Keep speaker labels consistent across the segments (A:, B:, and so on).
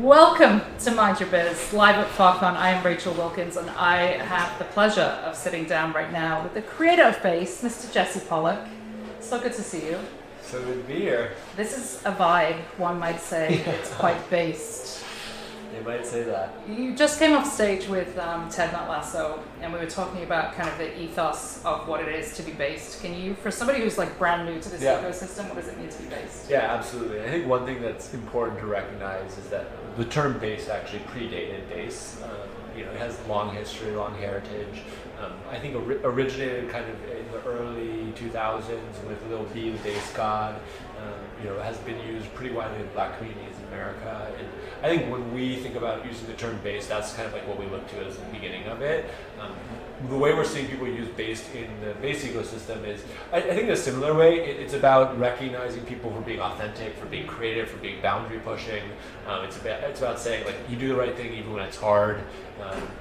A: Welcome to Mind Your Biz, live at FARCON. I am Rachel Wilkins, and I have the pleasure of sitting down right now with the creator of Base, Mr. Jesse Pollok. So good to see you.
B: So good to be here.
A: This is a vibe, one might say. It's quite based.
B: You might say that.
A: You just came off stage with Ted Lasso, and we were talking about kind of the ethos of what it is to be based. Can you, for somebody who's like brand new to this ecosystem, what does it mean to be based?
B: Yeah, absolutely. I think one thing that's important to recognize is that the term based actually predated base. It has long history, long heritage. I think originated kind of in the early 2000s with Lil B, the base god. Has been used pretty widely in Black communities in America. And I think when we think about using the term based, that's kind of like what we look to as the beginning of it. The way we're seeing people use based in the base ecosystem is, I think in a similar way, it's about recognizing people for being authentic, for being creative, for being boundary pushing. It's about saying like you do the right thing even when it's hard.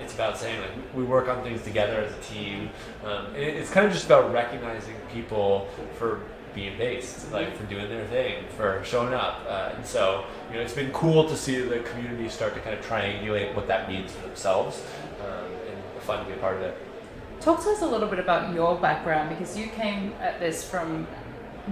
B: It's about saying like we work on things together as a team. And it's kind of just about recognizing people for being based, like for doing their thing, for showing up. And so, it's been cool to see the community start to kind of triangulate what that means for themselves, and fun to be a part of it.
A: Talk to us a little bit about your background, because you came at this from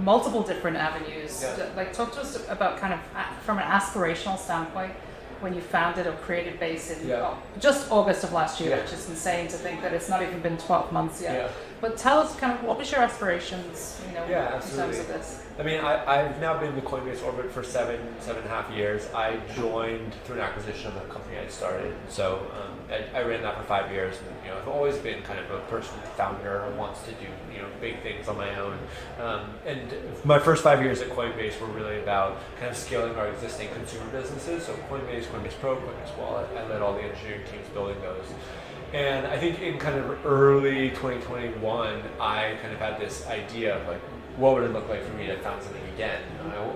A: multiple different avenues.
B: Yeah.
A: Like, talk to us about kind of from an aspirational standpoint when you founded or created Base in just August of last year, which is insane to think that it's not even been 12 months yet. Yeah. But tell us kind of what was your aspirations, in terms of this?
B: I mean, I've now been in the Coinbase orbit for seven and a half years. I joined through an acquisition of a company I started. So I ran that for 5 years. And, I've always been kind of a person, founder who wants to do, big things on my own. And my first 5 years at Coinbase were really about kind of scaling our existing consumer businesses. So Coinbase Pro, Coinbase Wallet, I led all the engineering teams building those. And I think in kind of early 2021, I kind of had this idea of like, what would it look like for me to found something again?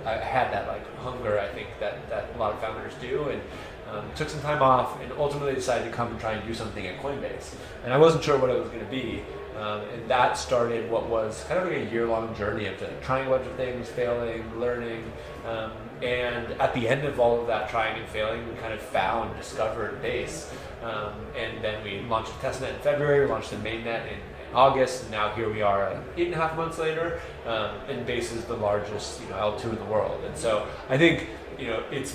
B: I had that like hunger, I think that a lot of founders do, and took some time off and ultimately decided to come and try and do something at Coinbase. And I wasn't sure what it was going to be. And that started what was kind of like a year-long journey of trying a bunch of things, failing, learning. And at the end of all of that trying and failing, we kind of discovered Base. And then we launched a testnet in February, we launched the mainnet in August, and now here we are 8.5 months later, and Base is the largest L2 in the world. And so I think it's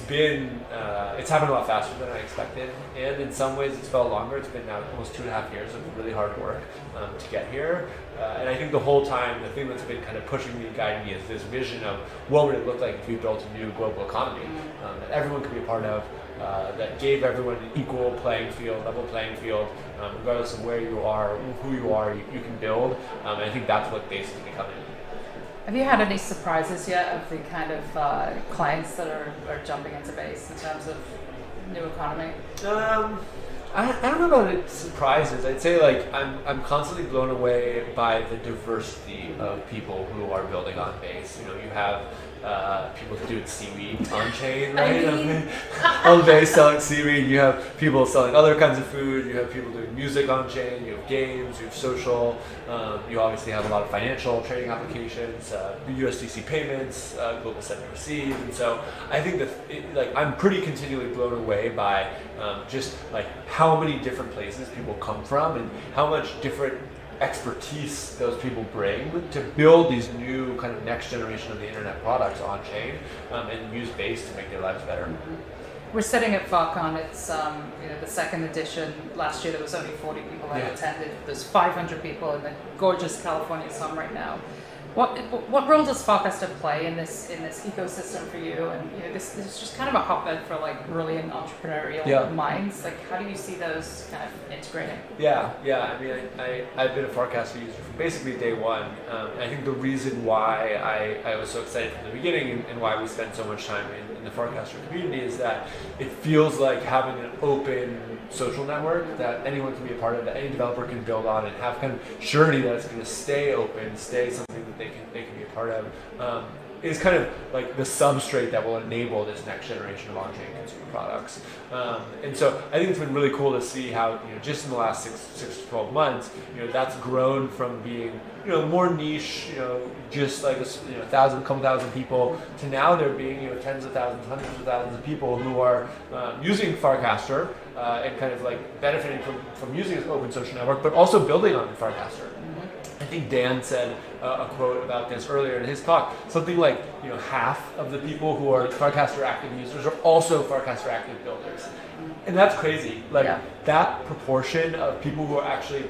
B: happened a lot faster than I expected, and in some ways it's felt longer. It's been now almost 2.5 years of really hard work to get here. And I think the whole time, the thing that's been kind of pushing me and guiding me is this vision of what would it look like if we built a new global economy that everyone could be a part of, that gave everyone an equal playing field, level playing field, regardless of where you are, who you are, you can build. And I think that's what Base is becoming.
A: Have you had any surprises yet of the kind of clients that are jumping into Base in terms of new economy?
B: I don't know about it, surprises. I'd say like I'm constantly blown away by the diversity of people who are building on Base. You have people doing seaweed Onchain, right? All day selling seaweed. You have people selling other kinds of food. You have people doing music Onchain. You have games. You have social. You obviously have a lot of financial trading applications, USDC payments, global send and receive. And so I think that I'm pretty continually blown away by just like how many different places people come from and how much different expertise those people bring to build these new kind of next generation of the internet products on chain, and use Base to make their lives better.
A: We're sitting at FARCON. It's the second edition. Last year there was only 40 people that attended. There's 500 people in the gorgeous California sun right now. What role does FARCON play in this ecosystem for you? And this is just kind of a hotbed for like brilliant entrepreneurial minds. Like, how do you see those kind of integrating?
B: Yeah. I mean, I've been a FARCON user from basically day one. I think the reason why I was so excited from the beginning and why we spend so much time in the FARCON community is that it feels like having an open social network that anyone can be a part of, that any developer can build on, and have kind of surety that it's going to stay open, stay something that they can be a part of. is kind of like the substrate that will enable this next generation of on-chain consumer products. And so I think it's been really cool to see how, just in the last six to 12 months, that's grown from being, more niche, just like a couple thousand people, to now there being, tens of thousands, hundreds of thousands of people who are using Farcaster and kind of like benefiting from using this open social network, but also building on Farcaster. I think Dan said a quote about this earlier in his talk. Something like, half of the people who are Farcaster active users are also Farcaster active builders, and that's crazy. Like that proportion of people who are actually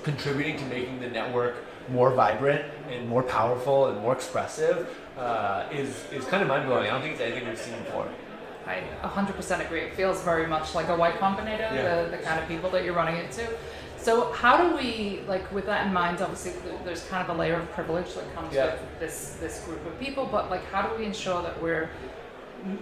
B: contributing to making the network more vibrant and more powerful and more expressive is kind of mind blowing. I don't think it's anything we've seen before.
A: I 100% agree. It feels very much like a Y Combinator, the kind of people that you're running into. So how do we, like with that in mind, obviously there's kind of a layer of privilege that comes with this group of people, but like how do we ensure that we're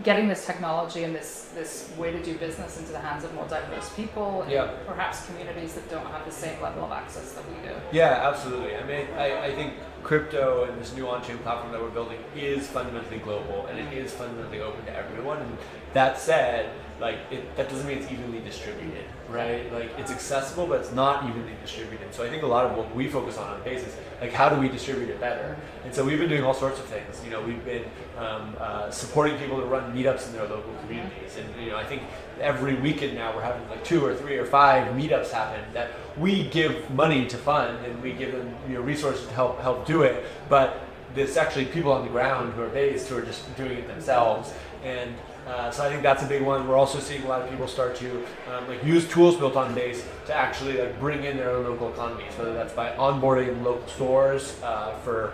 A: getting this technology and this way to do business into the hands of more diverse people and perhaps communities that don't have the same level of access that we do?
B: Yeah, absolutely. I mean, I think crypto and this new on-chain platform that we're building is fundamentally global and it is fundamentally open to everyone. And that said, that doesn't mean it's evenly distributed, right? Like it's accessible, but it's not evenly distributed. So I think a lot of what we focus on base is like how do we distribute it better? And so we've been doing all sorts of things. We've been supporting people to run meetups in their local communities, and I think every weekend now we're having like 2 or 3 or 5 meetups happen that we give money to fund and we give them resources to help do it. But there's actually people on the ground who are based who are just doing it themselves. And so I think that's a big one. We're also seeing a lot of people start to use tools built on Base to actually bring in their own local economies, whether that's by onboarding local stores for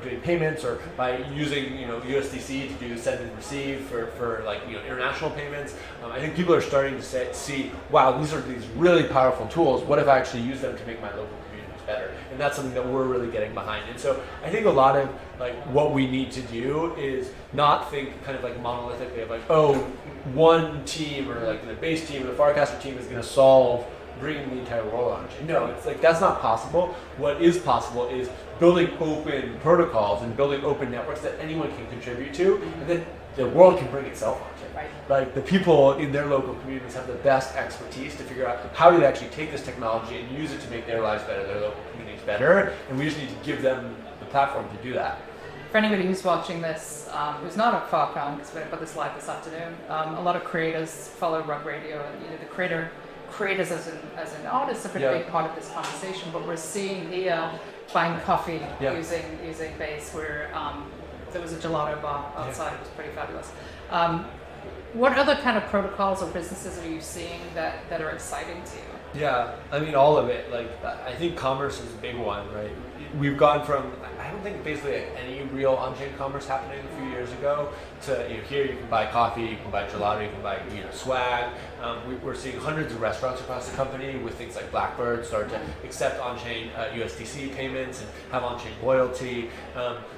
B: doing payments, or by using USDC to do send and receive for international payments. I think people are starting to see, wow, these are these really powerful tools. What if I actually use them to make my local communities better? And that's something that we're really getting behind. And so I think a lot of what we need to do is not think kind of monolithically of one team or the Base team or the Farcaster team is going to solve bringing the entire world on chain. No, it's that's not possible. What is possible is building open protocols and building open networks that anyone can contribute to, and then the world can bring itself on chain. Right. The people in their local communities have the best expertise to figure out how do they actually take this technology and use it to make their lives better, their local communities better, and we just need to give them the platform to do that.
A: For anybody who's watching this, who's not at FARCON, because we're going to put this live this afternoon, a lot of creators follow Rug Radio, and the creators as an artist are a pretty big part of this conversation. But we're seeing here buying coffee using Base, where there was a gelato bar outside. It was pretty fabulous. What other kind of protocols or businesses are you seeing that are exciting to you?
B: Yeah, I mean all of it. I think commerce is a big one, right? We've gone from, I don't think basically any real on-chain commerce happening a few years ago to here you can buy coffee, you can buy gelato, you can buy swag. We're seeing hundreds of restaurants across the company with things like Blackbird start to accept on-chain USDC payments and have on-chain loyalty.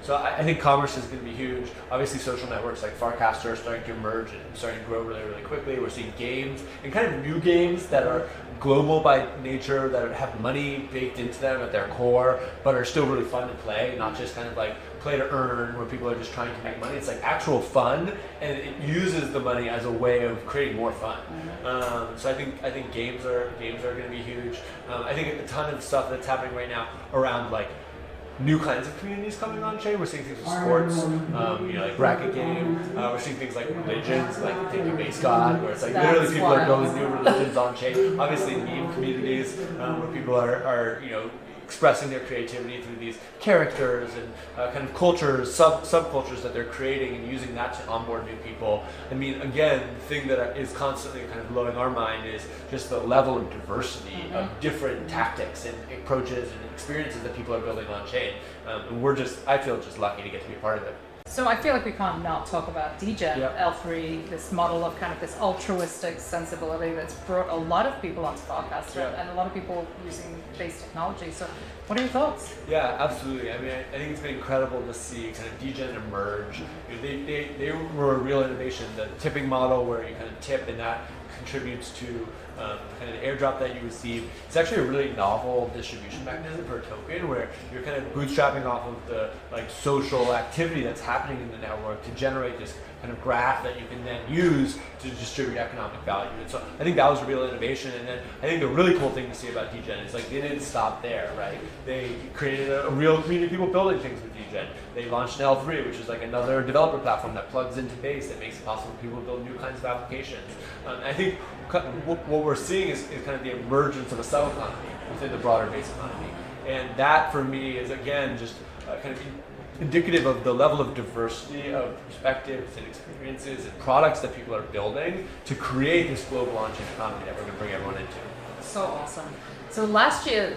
B: So I think commerce is going to be huge. Obviously social networks like Farcaster are starting to emerge and starting to grow really, really quickly. We're seeing games and kind of new games that are global by nature, that have money baked into them at their core, but are still really fun to play, not just kind of play to earn where people are just trying to make money. It's actual fun, and it uses the money as a way of creating more fun. So I think games are going to be huge. I think a ton of stuff that's happening right now around new kinds of communities coming on chain. We're seeing things with sports, like bracket game. We're seeing things like religions, like Thank You Base God, where it's literally people are building new religions on chain. Obviously meme communities, where people are expressing their creativity through these characters and kind of cultures, subcultures that they're creating, and using that to onboard new people. I mean, again, the thing that is constantly kind of blowing our mind is just the level of diversity of different tactics and approaches and experiences that people are building on chain. I feel just lucky to get to be a part of it.
A: So I feel like we can't not talk about Degen L3, this model of kind of this altruistic sensibility that's brought a lot of people onto Farcaster and a lot of people using Base technology. So what are your thoughts?
B: Yeah, absolutely. I mean, I think it's been incredible to see kind of Degen emerge. They were a real innovation. The tipping model where you kind of tip and that contributes to kind of the airdrop that you receive. It's actually a really novel distribution mechanism for a token where you're kind of bootstrapping off of the like social activity that's happening in the network to generate this kind of graph that you can then use to distribute economic value. And so I think that was a real innovation. And then I think the really cool thing to see about Degen is like they didn't stop there, right? They created a real community of people building things with Degen. They launched an L3, which is like another developer platform that plugs into Base that makes it possible for people to build new kinds of applications. I think what we're seeing is kind of the emergence of a sub-economy within the broader Base economy. And that for me is again just kind of indicative of the level of diversity of perspectives and experiences and products that people are building to create this global on-chain economy that we're going to bring everyone into.
A: So awesome. So last year,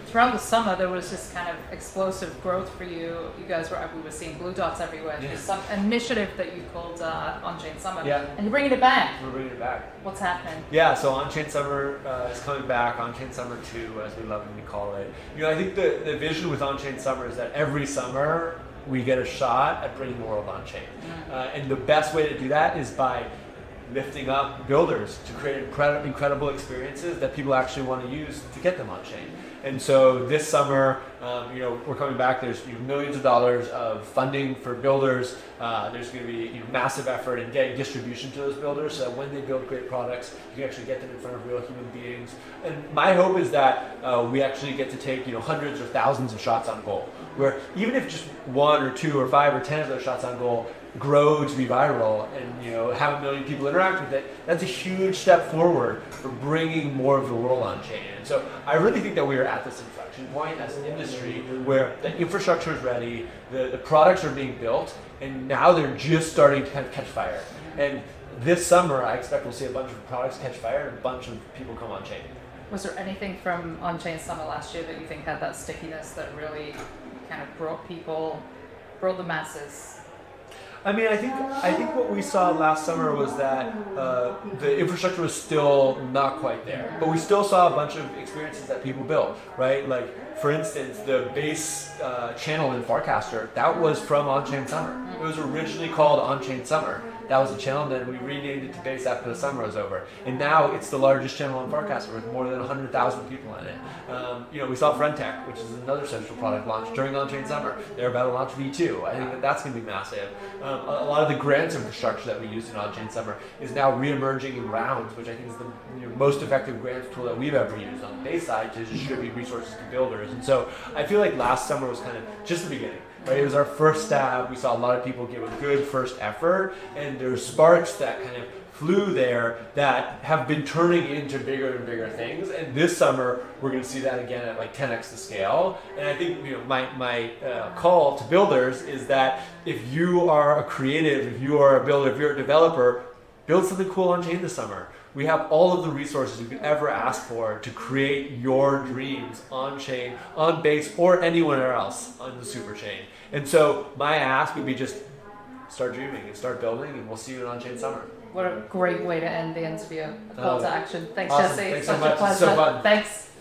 A: throughout the summer, there was this kind of explosive growth for you. You guys we were seeing blue dots everywhere. There's some initiative that you called Onchain Summer.
B: Yeah.
A: And you're bringing it back.
B: We're bringing it back.
A: What's happening?
B: Yeah, so Onchain Summer is coming back. Onchain Summer 2, as we lovingly call it. I think the vision with Onchain Summer is that every summer we get a shot at bringing the world on-chain. And the best way to do that is by lifting up builders to create incredible experiences that people actually want to use to get them on-chain. And so this summer, we're coming back. There's millions of dollars of funding for builders. There's going to be massive effort in getting distribution to those builders so that when they build great products, you can actually get them in front of real human beings. And my hope is that we actually get to take hundreds or thousands of shots on goal, where even if just 1 or 2 or 5 or 10 of those shots on goal grow to be viral and have 1 million people interact with it, that's a huge step forward for bringing more of the world on chain. And so I really think that we are at this inflection point as an industry where the infrastructure is ready, the products are being built, and now they're just starting to kind of catch fire. And this summer, I expect we'll see a bunch of products catch fire and a bunch of people come on chain.
A: Was there anything from Onchain Summer last year that you think had that stickiness that really kind of brought the masses?
B: I mean, I think what we saw last summer was that the infrastructure was still not quite there, but we still saw a bunch of experiences that people built, right? Like, for instance, the Base channel in Farcaster, that was from Onchain Summer. It was originally called Onchain Summer. That was the channel, and then we renamed it to Base after the summer was over. And now it's the largest channel on Farcaster with more than 100,000 people in it. We saw Frontech, which is another central product launch during Onchain Summer. They're about to launch V2. I think that's going to be massive. A lot of the grants infrastructure that we used in Onchain Summer is now re-emerging in rounds, which I think is the most effective grants tool that we've ever used on the Base side to distribute resources to builders. And so I feel like last summer was kind of just the beginning. Right? It was our first stab. We saw a lot of people give a good first effort, and there were sparks that kind of flew there that have been turning into bigger and bigger things. And this summer, we're going to see that again at like 10x the scale. And I think my call to builders is that if you are a creative, if you are a builder, if you're a developer, build something cool on chain this summer. We have all of the resources you could ever ask for to create your dreams on chain, on Base, or anywhere else on the Superchain. And so my ask would be just start dreaming and start building, and we'll see you in On-Chain Summer.
A: What a great way to end the interview. A call to action. Thanks,
B: awesome.
A: Jesse.
B: Thanks
A: Such
B: so much.
A: a pleasure.
B: It's so fun.
A: Thanks.